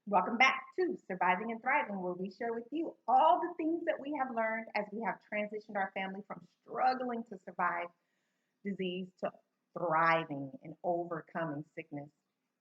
Welcome back to Surviving and Thriving, where we share with you all the things that we have learned as we have transitioned our family from struggling to survive disease to thriving and overcoming sickness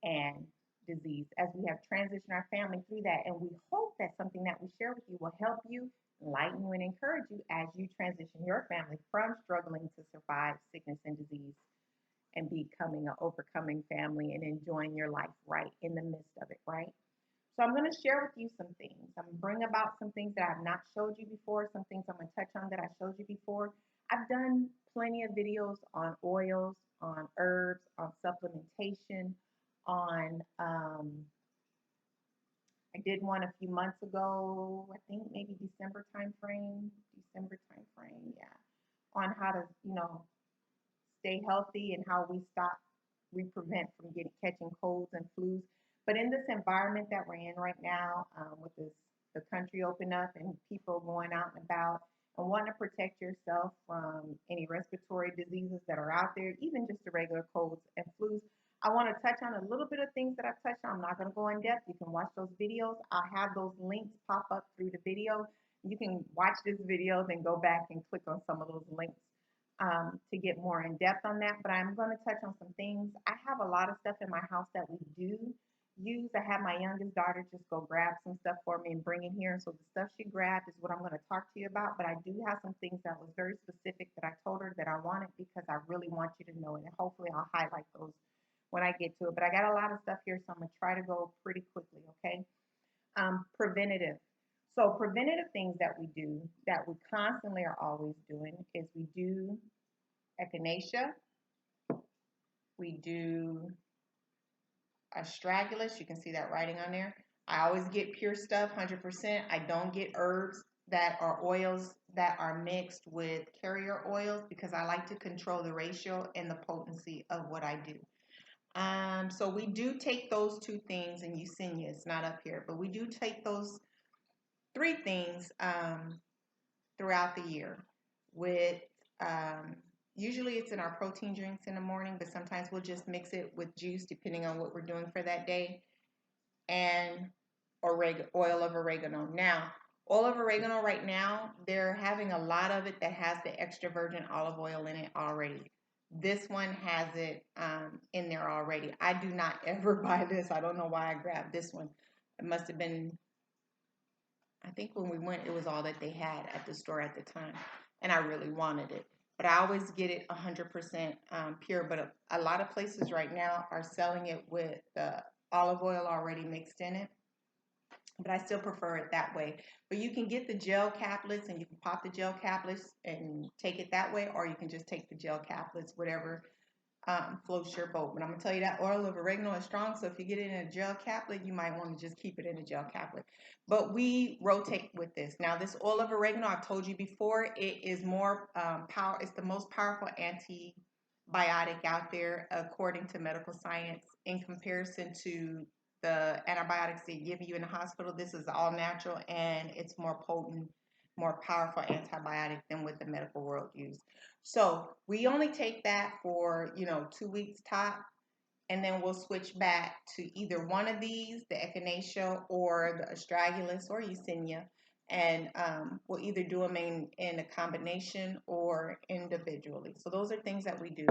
and disease. As we have transitioned our family through that, and we hope that something that we share with you will help you, enlighten you, and encourage you as you transition your family from struggling to survive sickness and disease and becoming an overcoming family and enjoying your life right in the midst of it, right? So I'm going to share with you some things. I'm going to bring about some things that I've not showed you before, some things I'm going to touch on that I showed you before. I've done plenty of videos on oils, on herbs, on supplementation, on I did one a few months ago, I think maybe December time frame, yeah, on how to, stay healthy and how we prevent from getting catching colds and flus. But in this environment that we're in right now, with the country open up and people going out and about and wanting to protect yourself from any respiratory diseases that are out there, even just the regular colds and flus, I want to touch on a little bit of things that I've touched on. I'm not going to go in depth. You can watch those videos. I'll have those links pop up through the video. You can watch this video, then go back and click on some of those links to get more in depth on that. But I'm going to touch on some things. I have a lot of stuff in my house that we do use. I have my youngest daughter just go grab some stuff for me and bring it here. So the stuff she grabbed is what I'm going to talk to you about. But I do have some things that was very specific that I told her that I wanted because I really want you to know it. And hopefully I'll highlight those when I get to it. But I got a lot of stuff here, so I'm going to try to go pretty quickly, okay? Preventative. So preventative things that we do that we constantly are always doing is we do echinacea, we do astragalus. You can see that writing on there. I always get pure stuff, 100%. I don't get herbs that are oils that are mixed with carrier oils because I like to control the ratio and the potency of what I do. So we do take those two things, and Yersinia, it's not up here, but we do take those three things throughout the year. With usually it's in our protein drinks in the morning, but sometimes we'll just mix it with juice depending on what we're doing for that day, and oil of oregano. Now, oil of oregano right now, they're having a lot of it that has the extra virgin olive oil in it already. This one has it in there already. I do not ever buy this. I don't know why I grabbed this one. It must have been, I think when we went, it was all that they had at the store at the time, and I really wanted it. But I always get it 100% pure. But a lot of places right now are selling it with the olive oil already mixed in it. But I still prefer it that way. But you can get the gel caplets, and you can pop the gel caplets and take it that way, or you can just take the gel caplets, whatever floats your boat. But I'm gonna tell you that oil of oregano is strong, so if you get it in a gel caplet, you might want to just keep it in a gel caplet. But we rotate with this. Now, this oil of oregano, I've told you before, it is more power. It's the most powerful antibiotic out there according to medical science in comparison to the antibiotics they give you in the hospital. This is all natural, and it's more potent, more powerful antibiotic than what the medical world use. So we only take that for 2 weeks top, and then we'll switch back to either one of these, the echinacea or the astragalus or Yersinia, and we'll either do them in a combination or individually. So those are things that we do.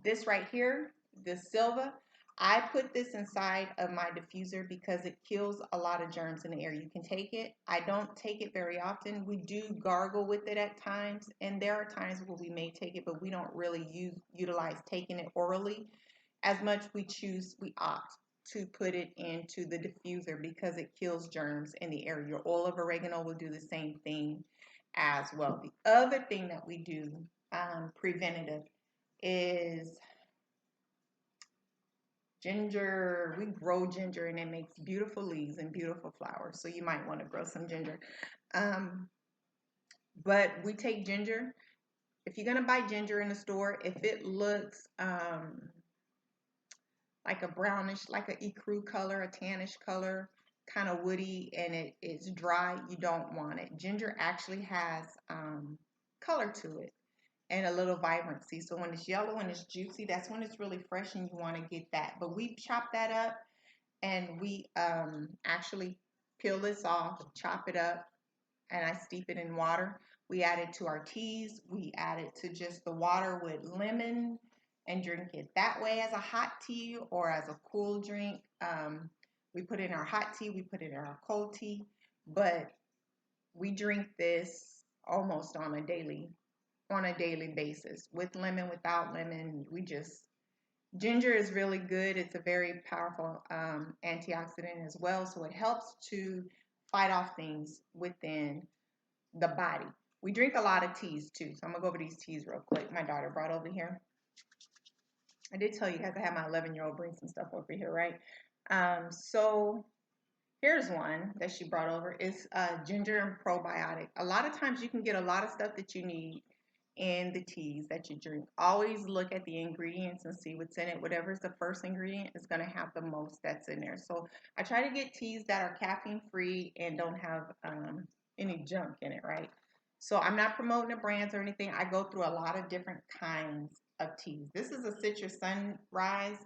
This right here, the silva, I put this inside of my diffuser because it kills a lot of germs in the air. You can take it. I don't take it very often. We do gargle with it at times, and there are times where we may take it, but we don't really utilize taking it orally as much. We opt to put it into the diffuser because it kills germs in the air. Your oil of oregano will do the same thing as well. The other thing that we do preventative is ginger. We grow ginger, and it makes beautiful leaves and beautiful flowers. So you might want to grow some ginger. But we take ginger. If you're going to buy ginger in the store, if it looks like a brownish, like an ecru color, a tannish color, kind of woody, and it's dry, you don't want it. Ginger actually has color to it and a little vibrancy. So when it's yellow and it's juicy, that's when it's really fresh and you want to get that. But we chop that up and we actually peel this off, chop it up, and I steep it in water. We add it to our teas. We add it to just the water with lemon and drink it that way as a hot tea or as a cool drink. We put it in our hot tea, we put it in our cold tea, but we drink this almost on a daily basis with lemon, without lemon. Ginger is really good. It's a very powerful antioxidant as well, so it helps to fight off things within the body. We drink a lot of teas too, so I'm gonna go over these teas real quick. My daughter brought over here. I did tell you guys I had my 11-year-old bring some stuff over here, right? So here's one that she brought over. It's ginger and probiotic. A lot of times you can get a lot of stuff that you need in the teas that you drink. Always look at the ingredients and see what's in it. Whatever's the first ingredient is going to have the most that's in there. So I try to get teas that are caffeine free and don't have any junk in it, right? So I'm not promoting the brands or anything. I go through a lot of different kinds of teas. This is a citrus sunrise.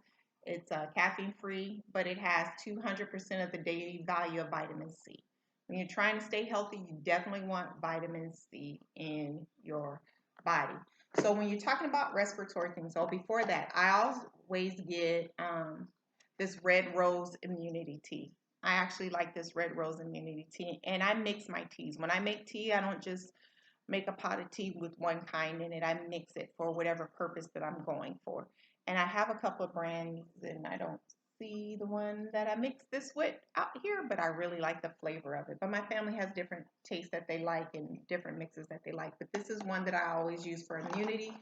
It's caffeine free, but it has 200% of the daily value of vitamin C. When you're trying to stay healthy, you definitely want vitamin C in your body. So when you're talking about respiratory things, so before that, I always get this red rose immunity tea. I actually like this red rose immunity tea, and I mix my teas. When I make tea, I don't just make a pot of tea with one kind in it. I mix it for whatever purpose that I'm going for. And I have a couple of brands, and I don't see the one that I mix this with out here, but I really like the flavor of it. But my family has different tastes that they like and different mixes that they like. But this is one that I always use for immunity.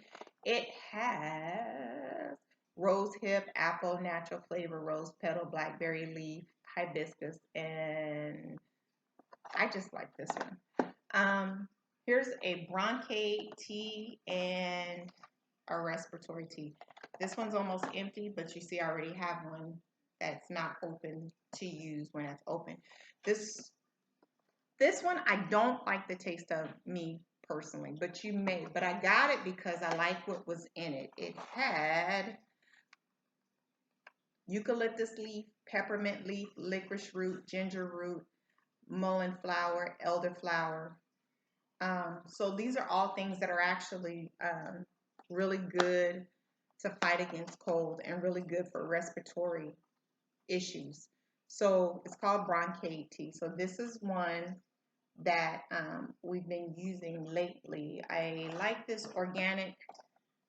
It has rose hip, apple, natural flavor, rose petal, blackberry leaf, hibiscus, and I just like this one. Here's a bronchiate tea and a respiratory tea. This one's almost empty, but you see I already have one that's not open to use when it's open. This one I don't like the taste of, me personally, but you may. But I got it because I like what was in it. It had eucalyptus leaf, peppermint leaf, licorice root, ginger root, mullein flower, elderflower. So these are all things that are actually really good to fight against cold and really good for respiratory issues. So it's called bronchiate tea. So this is one that we've been using lately. I like this organic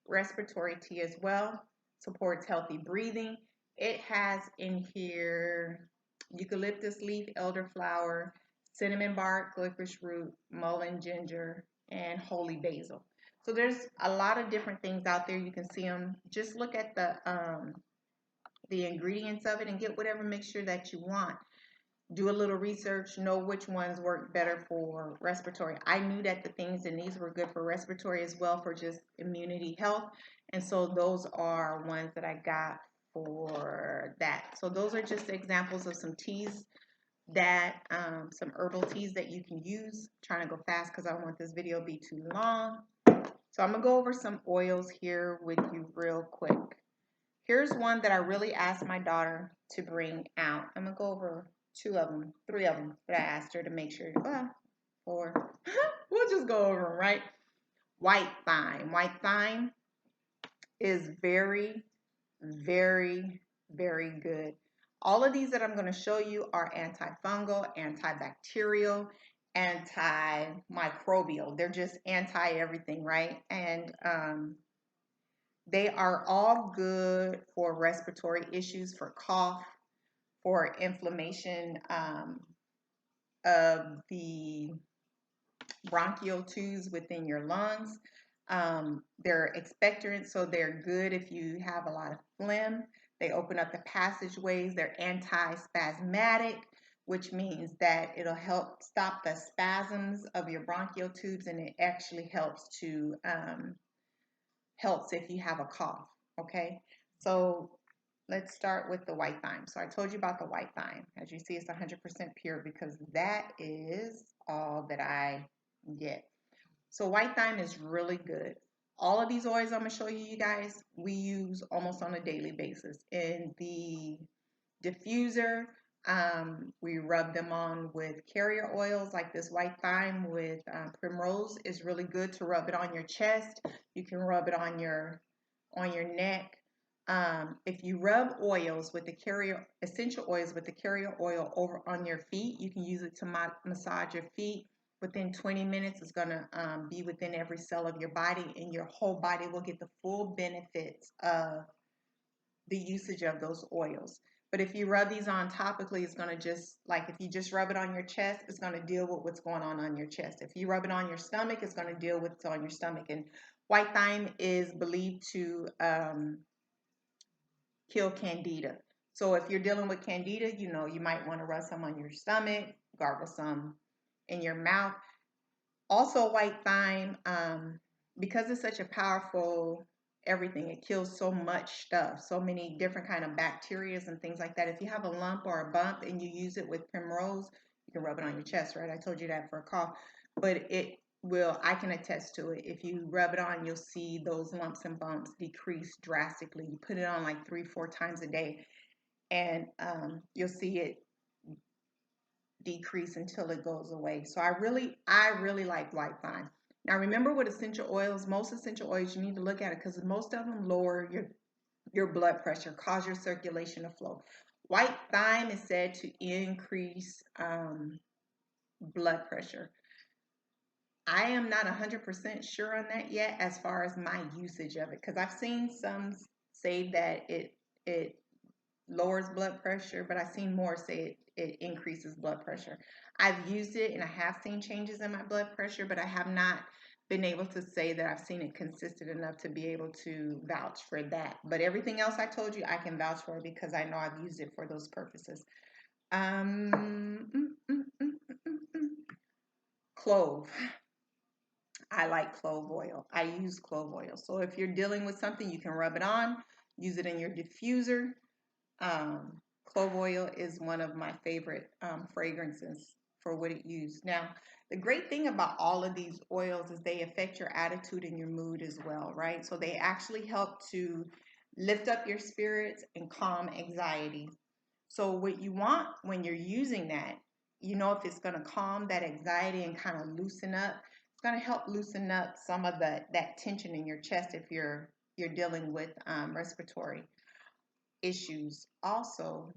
respiratory tea as well. Supports healthy breathing. It has in here eucalyptus leaf, elderflower, cinnamon bark, licorice root, mullein ginger, and holy basil. So there's a lot of different things out there. You can see them. Just look at the ingredients of it and get whatever mixture that you want. Do a little research, know which ones work better for respiratory. I knew that the things in these were good for respiratory as well, for just immunity health. And so those are ones that I got for that. So those are just examples of some teas that, some herbal teas that you can use. I'm trying to go fast because I don't want this video to be too long. So I'm going to go over some oils here with you real quick. Here's one that I really asked my daughter to bring out. I'm going to go over three of them that I asked her to make sure. Well, four. We'll just go over them, right? White thyme. White thyme is very, very, very good. All of these that I'm going to show you are antifungal, antibacterial, antimicrobial. They're just anti everything, right? And they are all good for respiratory issues, for cough, for inflammation of the bronchial tubes within your lungs. They're expectorant, so they're good if you have a lot of phlegm. They open up the passageways. They're anti-spasmodic, which means that it'll help stop the spasms of your bronchial tubes, and it actually helps if you have a cough. Okay, so let's start with the white thyme. So I told you about the white thyme. As you see, it's 100% pure because that is all that I get. So white thyme is really good. All of these oils I'm going to show you, you guys, we use almost on a daily basis. And the diffuser. We rub them on with carrier oils like this white thyme with primrose is really good to rub it on your chest. You can rub it on your neck. If you rub oils with the carrier essential oils with the carrier oil over on your feet, you can use it to massage your feet. Within 20 minutes, it's going to be within every cell of your body, and your whole body will get the full benefits of the usage of those oils. But if you rub these on topically, it's going to just, like if you just rub it on your chest, it's going to deal with what's going on your chest. If you rub it on your stomach, it's going to deal with what's on your stomach. And white thyme is believed to kill candida. So if you're dealing with candida, you know, you might want to rub some on your stomach, gargle some in your mouth. Also, white thyme, because it's such a powerful everything, it kills so much stuff, so many different kind of bacteria and things like that. If you have a lump or a bump and you use it with primrose, you can rub it on your chest, right? I told you that for a cough, but it will, I can attest to it. If you rub it on, you'll see those lumps and bumps decrease drastically. You put it on like 3-4 times a day, and you'll see it decrease until it goes away. So I really like white thyme. Now remember, with essential oils, most essential oils, you need to look at it because most of them lower your blood pressure, cause your circulation to flow. White thyme is said to increase blood pressure. I am not 100% sure on that yet as far as my usage of it, because I've seen some say that it lowers blood pressure, but I've seen more say it increases blood pressure. I've used it and I have seen changes in my blood pressure, but I have not been able to say that I've seen it consistent enough to be able to vouch for that. But everything else I told you, I can vouch for because I know I've used it for those purposes. Clove. I like clove oil. I use clove oil. So if you're dealing with something, you can rub it on, use it in your diffuser. Clove oil is one of my favorite fragrances for what it used. Now, the great thing about all of these oils is they affect your attitude and your mood as well, right? So they actually help to lift up your spirits and calm anxiety. So what you want when you're using that, you know, if it's going to calm that anxiety and kind of loosen up, it's going to help loosen up some of that tension in your chest if you're dealing with respiratory issues. Also,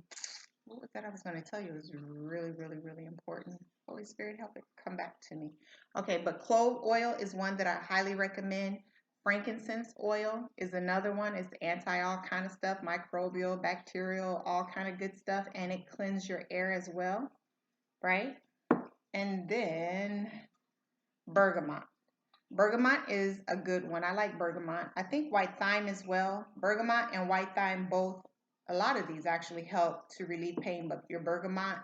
what was that I was going to tell you? It was really important. Holy Spirit, help it come back to me. Okay, but clove oil is one that I highly recommend. Frankincense oil is another one. It's anti all kind of stuff, microbial, bacterial, all kind of good stuff, and it cleanses your air as well, right? And then bergamot. Bergamot is a good one. I like bergamot. I think white thyme as well. Bergamot and white thyme both, a lot of these actually help to relieve pain, but your bergamot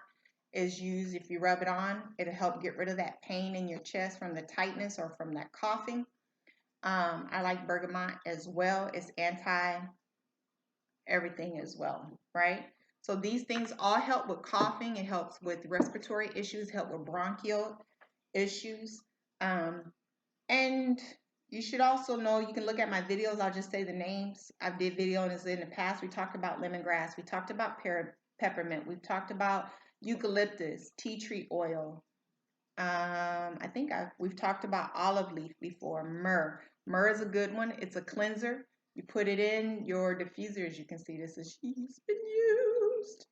is used, if you rub it on, it'll help get rid of that pain in your chest from the tightness or from that coughing. I like bergamot as well. It's anti everything as well, right? So these things all help with coughing. It helps with respiratory issues, help with bronchial issues. And you should also know, you can look at my videos. I'll just say the names. I did videos in the past. We talked about lemongrass. We talked about peppermint. We've talked about eucalyptus, tea tree oil. I think we've talked about olive leaf before. Myrrh. Myrrh is a good one. It's a cleanser. You put it in your diffuser. As you can see, this is she's been used.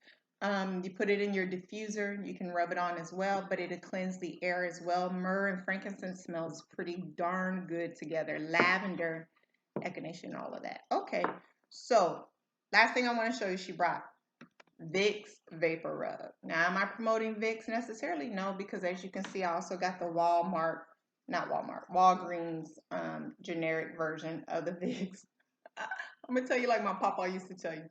You put it in your diffuser. You can rub it on as well, but it'll cleanse the air as well. Myrrh and frankincense smells pretty darn good together. Lavender, echinacea, all of that. Okay, so last thing I want to show you, she brought Vicks Vapor Rub. Now, am I promoting Vicks necessarily? No, because as you can see, I also got the Walgreens generic version of the Vicks. I'm going to tell you like my papa used to tell you.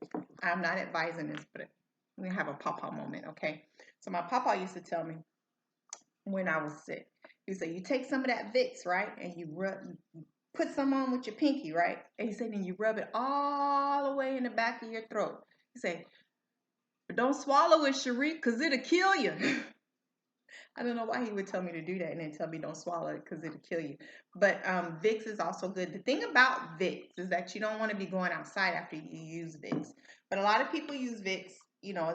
I'm not advising this, but we have a papa moment, okay? So my papa used to tell me when I was sick. He said, you take some of that Vicks, right? And you put some on with your pinky, right? And he said, then you rub it all the way in the back of your throat. He said, but don't swallow it, Cherie, because it'll kill you. I don't know why he would tell me to do that and then tell me don't swallow it because it'll kill you. But Vicks is also good. The thing about Vicks is that you don't want to be going outside after you use Vicks. But a lot of people use Vicks you know,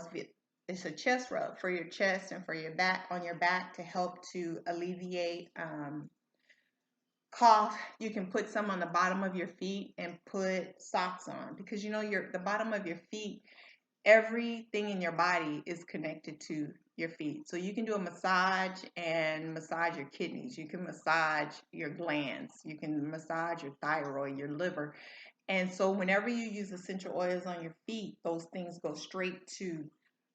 it's a chest rub for your chest and for your back, on your back, to help to alleviate cough. You can put some on the bottom of your feet and put socks on, because you know the bottom of your feet, everything in your body is connected to your feet. So you can do a massage and massage your kidneys. You can massage your glands. You can massage your thyroid, your liver. And so whenever you use essential oils on your feet, those things go straight to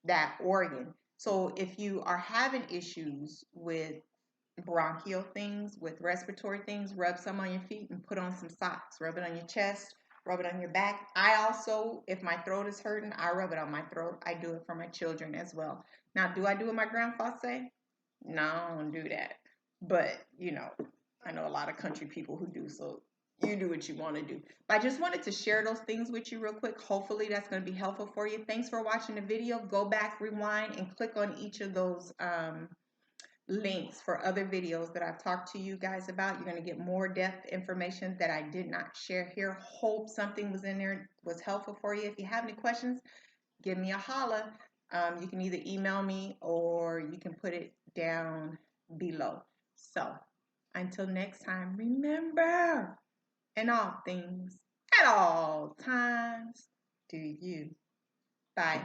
that organ. So if you are having issues with bronchial things, with respiratory things, rub some on your feet and put on some socks. Rub it on your chest, rub it on your back. I also, if my throat is hurting, I rub it on my throat. I do it for my children as well. Now, do I do what my grandpa say? No, I don't do that. But, you know, I know a lot of country people who do, so you do what you want to do. But I just wanted to share those things with you real quick. Hopefully that's going to be helpful for you. Thanks for watching the video. Go back, rewind, and click on each of those links for other videos that I've talked to you guys about. You're going to get more depth information that I did not share here. Hope something was in there, was helpful for you. If you have any questions, give me a holla. You can either email me or you can put it down below. So until next time, remember, in all things, at all times, do you. Bye.